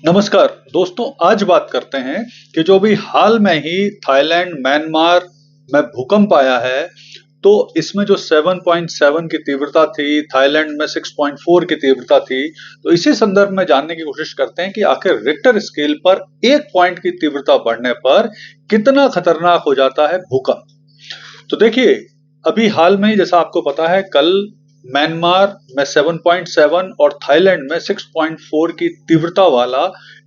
नमस्कार दोस्तों, आज बात करते हैं कि जो भी हाल में ही थाईलैंड म्यांमार में भूकंप आया है, तो इसमें जो 7.7 की तीव्रता थी, थाईलैंड में 6.4 की तीव्रता थी। तो इसी संदर्भ में जानने की कोशिश करते हैं कि आखिर रिक्टर स्केल पर 1 पॉइंट की तीव्रता बढ़ने पर कितना खतरनाक हो जाता है भूकंप। तो देखिए, अभी हाल में ही जैसा आपको पता है, कल म्यांमार में 7.7 और थाईलैंड में 6.4 की तीव्रता वाला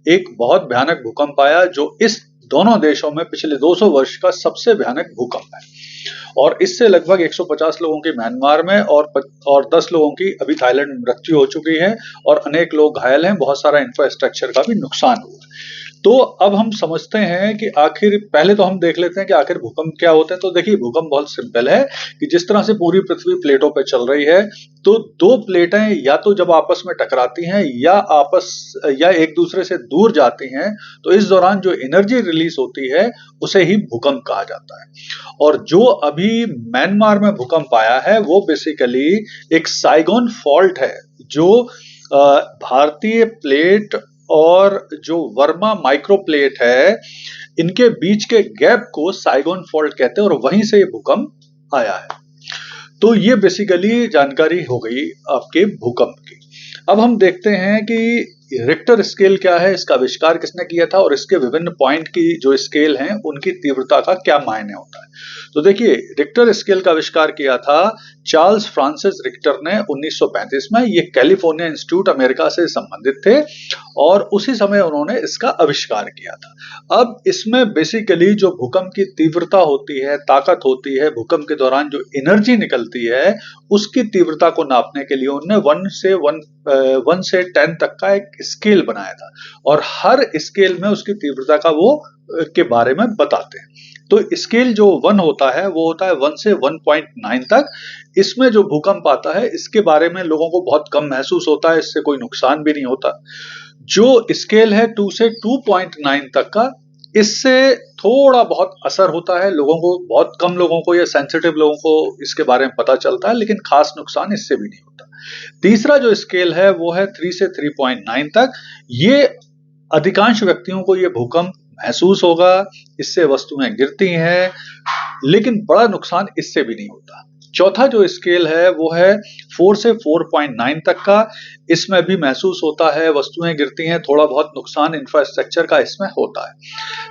एक बहुत भयानक भूकंप आया, जो इस दोनों देशों में पिछले 200 वर्ष का सबसे भयानक भूकंप है। और इससे लगभग 150 लोगों की म्यांमार में और 10 लोगों की अभी थाईलैंड में मृत्यु हो चुकी है और अनेक लोग घायल हैं। बहुत सारा इंफ्रास्ट्रक्चर का भी नुकसान हुआ। तो अब हम समझते हैं कि आखिर पहले तो हम देख लेते हैं कि आखिर भूकंप क्या होते हैं। तो देखिए, भूकंप बहुत सिंपल है कि जिस तरह से पूरी पृथ्वी प्लेटों पे चल रही है, तो दो प्लेटें या तो जब आपस में टकराती हैं या एक दूसरे से दूर जाती हैं, तो इस दौरान जो एनर्जी रिलीज होती है उसे ही भूकंप कहा जाता है। और जो अभी म्यांमार में भूकंप आया है वो बेसिकली एक साइगोन फॉल्ट है, जो भारतीय प्लेट और जो वर्मा माइक्रो प्लेट है, इनके बीच के गैप को साइगोन फॉल्ट कहते हैं और वहीं से ये भूकंप आया है। तो ये बेसिकली जानकारी हो गई आपके भूकंप की। अब हम देखते हैं कि रिक्टर स्केल क्या है, इसका आविष्कार किसने किया था और इसके विभिन्न पॉइंट की जो स्केल हैं उनकी तीव्रता का क्या मायने होता है। तो देखिए, रिक्टर स्केल का आविष्कार किया था चार्ल्स फ्रांसिस रिक्टर ने 1935 में। ये कैलिफोर्निया इंस्टीट्यूट अमेरिका से संबंधित थे और उसी समय उन्होंने इसका आविष्कार किया था। अब इसमें बेसिकली जो भूकंप की तीव्रता होती है, ताकत होती है, भूकंप के दौरान जो एनर्जी निकलती है, उसकी तीव्रता को नापने के लिए उन्होंने 1 से 10 तक का एक स्केल बनाया था और हर स्केल में उसकी तीव्रता का वो के बारे में बताते हैं। तो स्केल जो 1 होता है वो होता है 1 से 1.9 तक। इसमें जो भूकंप आता है इसके बारे में लोगों को बहुत कम महसूस होता है, इससे कोई नुकसान भी नहीं होता। जो स्केल है 2 से 2.9 तक का, इससे थोड़ा बहुत असर होता है लोगों को, बहुत कम लोगों को या सेंसिटिव लोगों को इसके बारे में पता चलता है, लेकिन खास नुकसान इससे भी नहीं होता। तीसरा जो स्केल है वो है 3 से 3.9 तक। ये अधिकांश व्यक्तियों को ये भूकंप महसूस होगा, इससे वस्तुएं गिरती हैं, लेकिन बड़ा नुकसान इससे भी नहीं होता। चौथा जो स्केल है वो है 4 से 4.9 तक का। इसमें भी महसूस होता है, वस्तुएं गिरती हैं, थोड़ा बहुत नुकसान इंफ्रास्ट्रक्चर का इसमें होता है।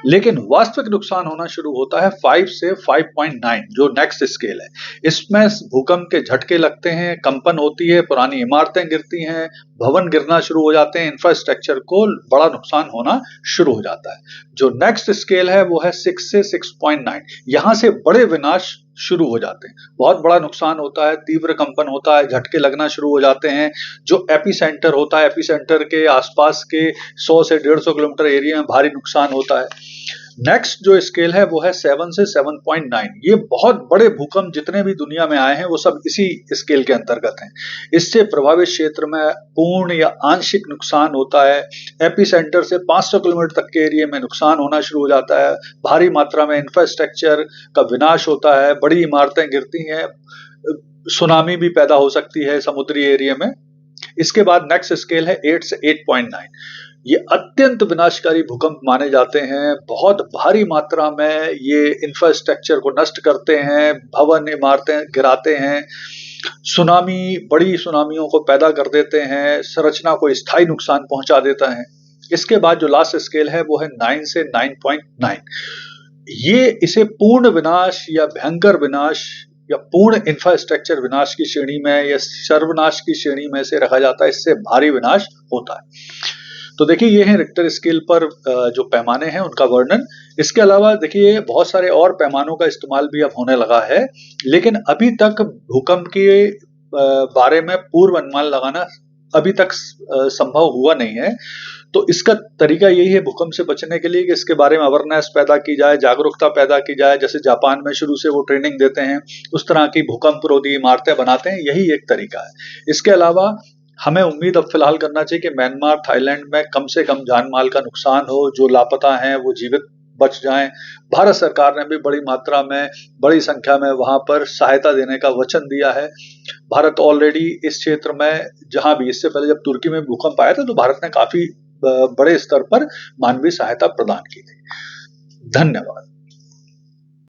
लेकिन वास्तविक नुकसान होना शुरू होता है 5 से 5.9, जो नेक्स्ट स्केल है। इसमें भूकंप के झटके लगते हैं, कंपन होती है, पुरानी इमारतें गिरती हैं, भवन गिरना शुरू हो जाते हैं, इंफ्रास्ट्रक्चर को बड़ा नुकसान होना शुरू हो जाता है। जो नेक्स्ट स्केल है वो है 6 से 6.9। यहां से बड़े विनाश शुरू हो जाते हैं, बहुत बड़ा नुकसान होता है, तीव्र कंपन होता है, झटके लगना शुरू हो जाते हैं। जो एपिसेंटर होता है, एपिसेंटर के आसपास के 100 से 150 किलोमीटर एरिया में भारी नुकसान होता है। नेक्स्ट जो स्केल है वो है 7 से 7.9। ये बहुत बड़े भूकंप जितने भी दुनिया में आए हैं वो सब इसी स्केल के अंतर्गत हैं। इससे प्रभावित क्षेत्र में पूर्ण या आंशिक नुकसान होता है। एपिसेंटर से 500 किलोमीटर तक के एरिया में नुकसान होना शुरू हो जाता है, भारी मात्रा में इंफ्रास्ट्रक्चर का विनाश होता है, बड़ी इमारतें गिरती हैं, सुनामी भी पैदा हो सकती है समुद्री एरिया में। इसके बाद नेक्स्ट स्केल है 8 से 8.9। ये अत्यंत विनाशकारी भूकंप माने जाते हैं, बहुत भारी मात्रा में ये इंफ्रास्ट्रक्चर को नष्ट करते हैं, भवन इमारतें गिराते हैं, सुनामी, बड़ी सुनामियों को पैदा कर देते हैं, संरचना को स्थायी नुकसान पहुंचा देता है। इसके बाद जो लास्ट स्केल है वो है 9 से 9.9। ये इसे पूर्ण विनाश या भयंकर विनाश या पूर्ण इंफ्रास्ट्रक्चर विनाश की श्रेणी में या सर्वनाश की श्रेणी में से रखा जाता है। इससे भारी विनाश होता है। तो देखिए, ये है रिक्टर स्केल पर जो पैमाने हैं उनका वर्णन। इसके अलावा देखिए, बहुत सारे और पैमानों का इस्तेमाल भी अब होने लगा है, लेकिन अभी तक भूकंप के बारे में पूर्व अनुमान लगाना अभी तक संभव हुआ नहीं है। तो इसका तरीका यही है भूकंप से बचने के लिए कि इसके बारे में अवेयरनेस पैदा की जाए, जागरूकता पैदा की जाए। जैसे जापान में शुरू से वो ट्रेनिंग देते हैं, उस तरह की भूकंप रोधी इमारतें बनाते हैं, यही एक तरीका है। इसके अलावा हमें उम्मीद अब फिलहाल करना चाहिए कि म्यांमार, थाईलैंड में कम से कम जान माल का नुकसान हो, जो लापता हैं वो जीवित बच जाएं। भारत सरकार ने भी बड़ी मात्रा में, बड़ी संख्या में वहां पर सहायता देने का वचन दिया है। भारत ऑलरेडी इस क्षेत्र में, जहां भी इससे पहले जब तुर्की में भूकंप आया था तो भारत ने काफी बड़े स्तर पर मानवीय सहायता प्रदान की थी। धन्यवाद।